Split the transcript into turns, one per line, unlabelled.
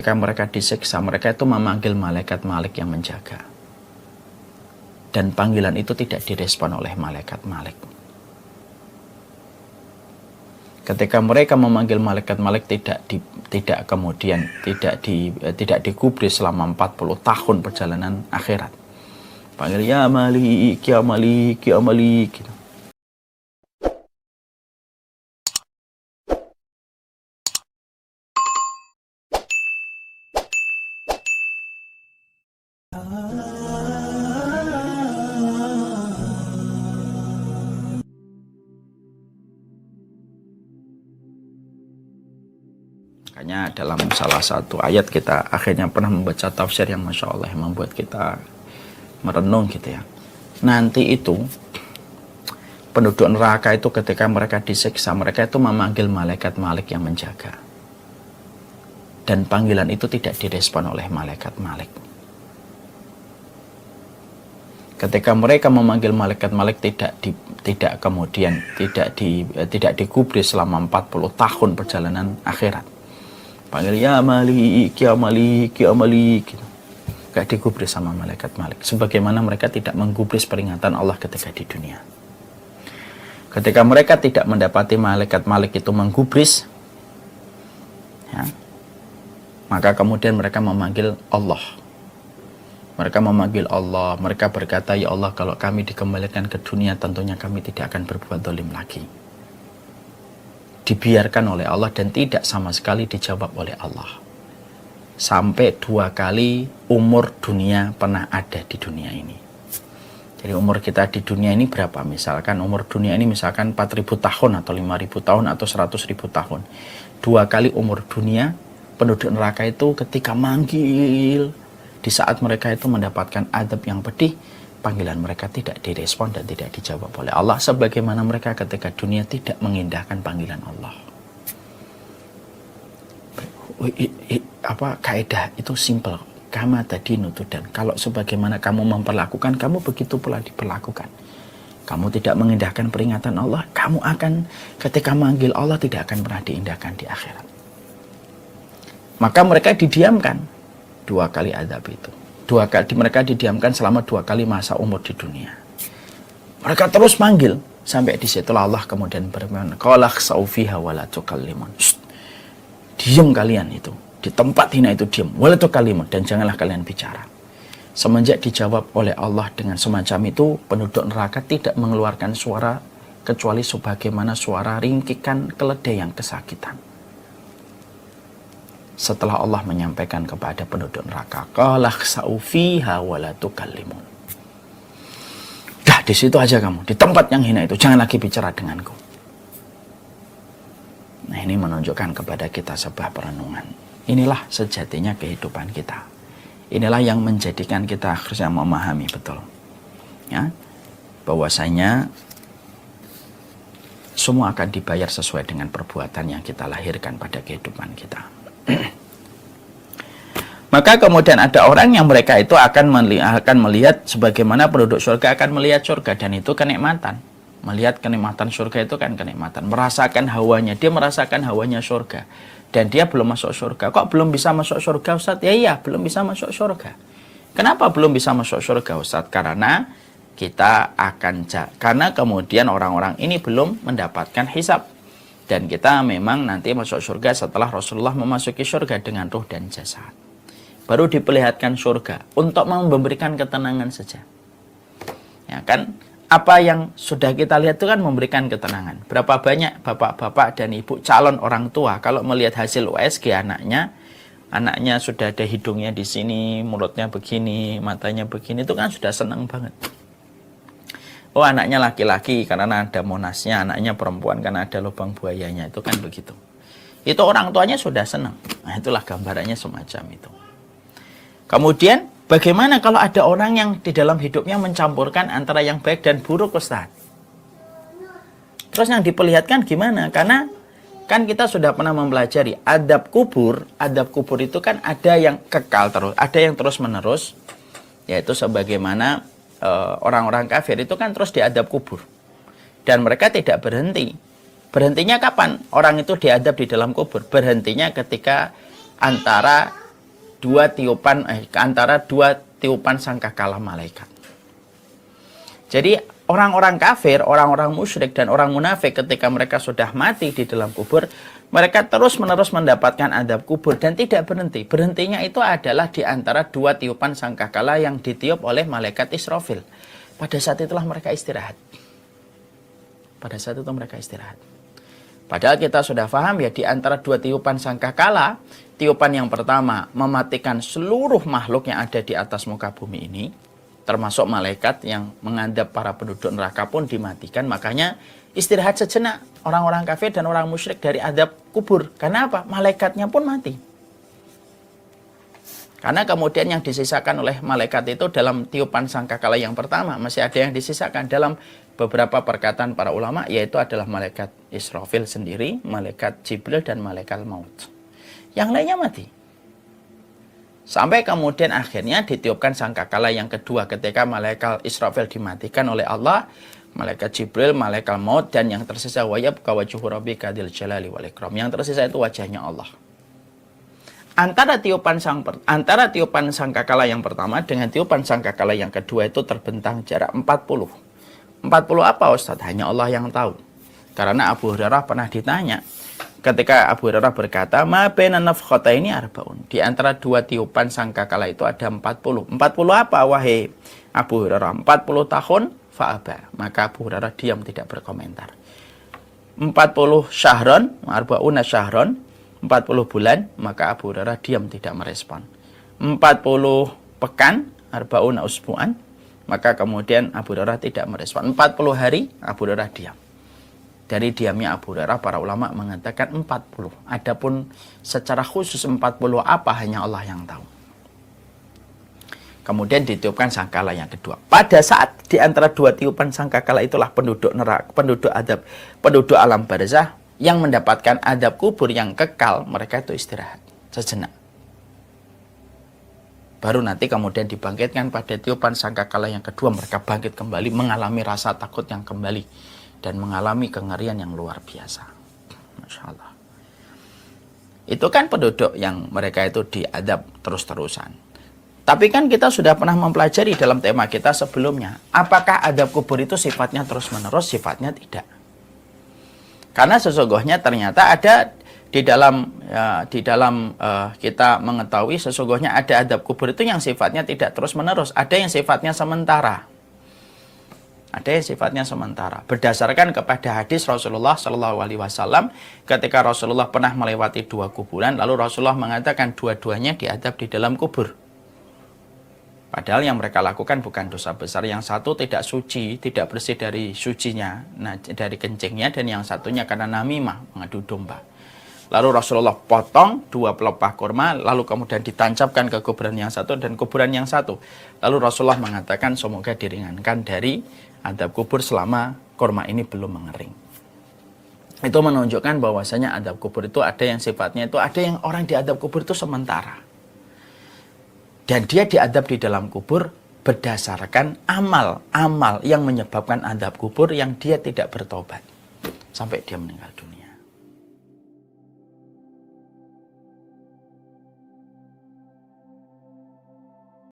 Ketika mereka disiksa, mereka itu memanggil malaikat-malik yang menjaga. Dan panggilan itu tidak direspon oleh malaikat-malik. Ketika mereka memanggil malaikat-malik tidak digubris selama 40 tahun perjalanan akhirat. Panggil ya Malik, ya Malik, ya Malik gitu. Makanya dalam salah satu ayat kita akhirnya pernah membaca tafsir yang Masya Allah yang membuat kita merenung gitu ya. Nanti itu penduduk neraka itu ketika mereka disiksa, mereka itu memanggil malaikat-malik yang menjaga. Dan panggilan itu tidak direspon oleh malaikat-malik. Ketika mereka memanggil malaikat-malik tidak digubris selama 40 tahun perjalanan akhirat. Panggil ya Malik, ya Malik, ya Malik gitu. Gak digubris sama malaikat-malik. Sebagaimana mereka tidak menggubris peringatan Allah ketika di dunia. Ketika mereka tidak mendapati malaikat-malik itu menggubris, ya, maka kemudian mereka memanggil Allah. Mereka memanggil Allah. Mereka berkata, ya Allah, kalau kami dikembalikan ke dunia, tentunya kami tidak akan berbuat zalim lagi. Dibiarkan oleh Allah dan tidak sama sekali dijawab oleh Allah. Sampai 2 kali umur dunia pernah ada di dunia ini. Jadi umur kita di dunia ini berapa? Misalkan umur dunia ini misalkan 4.000 tahun atau 5.000 tahun atau 100.000 tahun. 2 kali umur dunia, penduduk neraka itu ketika manggil, di saat mereka itu mendapatkan adab yang pedih, panggilan mereka tidak direspon dan tidak dijawab oleh Allah, sebagaimana mereka ketika dunia tidak mengindahkan panggilan Allah. Kaidah itu simple. Kama tadi nutudan. Kalau sebagaimana kamu memperlakukan, kamu begitu pula diperlakukan. Kamu tidak mengindahkan peringatan Allah, kamu akan ketika manggil Allah tidak akan pernah diindahkan di akhirat. Maka mereka didiamkan 2 kali azab itu. 2 kali mereka didiamkan selama 2 kali masa umur di dunia. Mereka terus manggil sampai di situlah Allah kemudian berfirman, qala khsaufiha wala tukallimun. Diam kalian itu, di tempat hina itu diam, wala tukallimun, dan janganlah kalian bicara. Semenjak dijawab oleh Allah dengan semacam itu, penduduk neraka tidak mengeluarkan suara kecuali sebagaimana suara ringkikan keledai yang kesakitan. Setelah Allah menyampaikan kepada penduduk neraka, qala khsa'u fiha wa la tukallimun. Dah di situ aja kamu, di tempat yang hina itu, jangan lagi bicara denganku. Nah, ini menunjukkan kepada kita sebuah perenungan. Inilah sejatinya kehidupan kita. Inilah yang menjadikan kita harusnya memahami betul, ya, bahwasanya semua akan dibayar sesuai dengan perbuatan yang kita lahirkan pada kehidupan kita. Maka kemudian ada orang yang mereka itu akan melihat sebagaimana penduduk surga akan melihat surga, dan itu kenikmatan. Melihat kenikmatan surga itu kan kenikmatan, merasakan hawanya, dia merasakan hawanya surga. Dan dia belum masuk surga. Kok belum bisa masuk surga, Ustaz? Ya iya, belum bisa masuk surga. Kenapa belum bisa masuk surga, Ustaz? Karena karena kemudian orang-orang ini belum mendapatkan hisab. Dan kita memang nanti masuk surga setelah Rasulullah memasuki surga dengan ruh dan jasad. Baru diperlihatkan surga untuk memberikan ketenangan saja. Ya kan? Apa yang sudah kita lihat itu kan memberikan ketenangan. Berapa banyak bapak-bapak dan ibu calon orang tua kalau melihat hasil USG anaknya sudah ada hidungnya di sini, mulutnya begini, matanya begini, itu kan sudah senang banget. Oh, anaknya laki-laki karena ada monasnya, anaknya perempuan karena ada lubang buayanya, itu kan begitu. Itu orang tuanya sudah senang. Nah, itulah gambarannya semacam itu. Kemudian, bagaimana kalau ada orang yang di dalam hidupnya mencampurkan antara yang baik dan buruk, Ustaz? Terus yang diperlihatkan gimana? Karena kan kita sudah pernah mempelajari adab kubur. Adab kubur itu kan ada yang kekal terus, ada yang terus menerus, yaitu sebagaimana orang-orang kafir itu kan terus diadab kubur. Dan mereka tidak berhenti. Berhentinya kapan? Orang itu diadab di dalam kubur. Berhentinya ketika antara antara dua tiupan sangkakala malaikat. Jadi orang-orang kafir, orang-orang musyrik dan orang munafik ketika mereka sudah mati di dalam kubur, mereka terus-menerus mendapatkan azab kubur dan tidak berhenti. Berhentinya itu adalah di antara dua tiupan sangkakala yang ditiup oleh malaikat Israfil. Pada saat itulah mereka istirahat. Pada saat itu mereka istirahat. Padahal kita sudah paham ya, di antara dua tiupan sangkakala, tiupan yang pertama mematikan seluruh makhluk yang ada di atas muka bumi ini, termasuk malaikat yang mengadab para penduduk neraka pun dimatikan. Makanya istirahat sejenak orang-orang kafir dan orang musyrik dari azab kubur. Karena apa? Malaikatnya pun mati. Karena kemudian yang disisakan oleh malaikat itu dalam tiupan sangkakala yang pertama, masih ada yang disisakan dalam beberapa perkataan para ulama, yaitu adalah malaikat Israfil sendiri, malaikat Jibril, dan malaikat maut. Yang lainnya mati. Sampai kemudian akhirnya ditiupkan sangkakala yang kedua ketika malaikat Israfil dimatikan oleh Allah, malaikat Jibril, malaikat maut, dan yang tersisa wayabqa wajhu rabbika dzil jalali wal ikram. Yang tersisa itu wajahnya Allah. Antara tiupan sangkakala yang pertama dengan tiupan sangkakala yang kedua itu terbentang jarak 40. 40 apa Ustaz? Hanya Allah yang tahu. Karena Abu Hurairah pernah ditanya, ketika Abu Hurairah berkata, "Ma baina nafkhataini arbaun." Di antara dua tiupan sangkakala itu ada 40. 40 apa wahai Abu Hurairah? 40 tahun fa'aba. Maka Abu Hurairah diam, tidak berkomentar. 40 syahron, arbauna syahron, 40 bulan, maka Abu Hurairah diam, tidak merespon. 40 pekan, arbauna usbu'an, maka kemudian Abu Hurairah tidak merespon. 40 hari, Abu Hurairah diam. Dari diamnya Abu Hurairah, para ulama mengatakan 40. Adapun secara khusus 40 apa, hanya Allah yang tahu. Kemudian ditiupkan sangkakala yang kedua. Pada saat di antara dua tiupan sangkakala itulah penduduk neraka, penduduk azab, penduduk alam barzah yang mendapatkan azab kubur yang kekal, mereka itu istirahat sejenak. Baru nanti kemudian dibangkitkan pada tiupan sangkakala yang kedua, mereka bangkit kembali, mengalami rasa takut yang kembali dan mengalami kengerian yang luar biasa. Masya Allah. Itu kan penduduk yang mereka itu diadab terus-terusan. Tapi kan kita sudah pernah mempelajari dalam tema kita sebelumnya, apakah adab kubur itu sifatnya terus-menerus? Sifatnya tidak. Karena sesungguhnya ternyata ada di dalam kita mengetahui sesungguhnya ada adab kubur itu yang sifatnya tidak terus-menerus, ada yang sifatnya sementara. Ada yang sifatnya sementara. Berdasarkan kepada hadis Rasulullah SAW, ketika Rasulullah pernah melewati dua kuburan, lalu Rasulullah mengatakan dua-duanya diadab di dalam kubur. Padahal yang mereka lakukan bukan dosa besar. Yang satu tidak suci, tidak bersih dari sucinya, dari kencingnya, dan yang satunya karena namimah, mengadu domba. Lalu Rasulullah potong dua pelepah kurma, lalu kemudian ditancapkan ke kuburan yang satu dan kuburan yang satu. Lalu Rasulullah mengatakan semoga diringankan dari adab kubur selama kurma ini belum mengering. Itu menunjukkan bahwasanya adab kubur itu ada yang sifatnya itu, ada yang orang diadab kubur itu sementara. Dan dia diadab di dalam kubur berdasarkan amal-amal yang menyebabkan adab kubur yang dia tidak bertobat sampai dia meninggal dunia.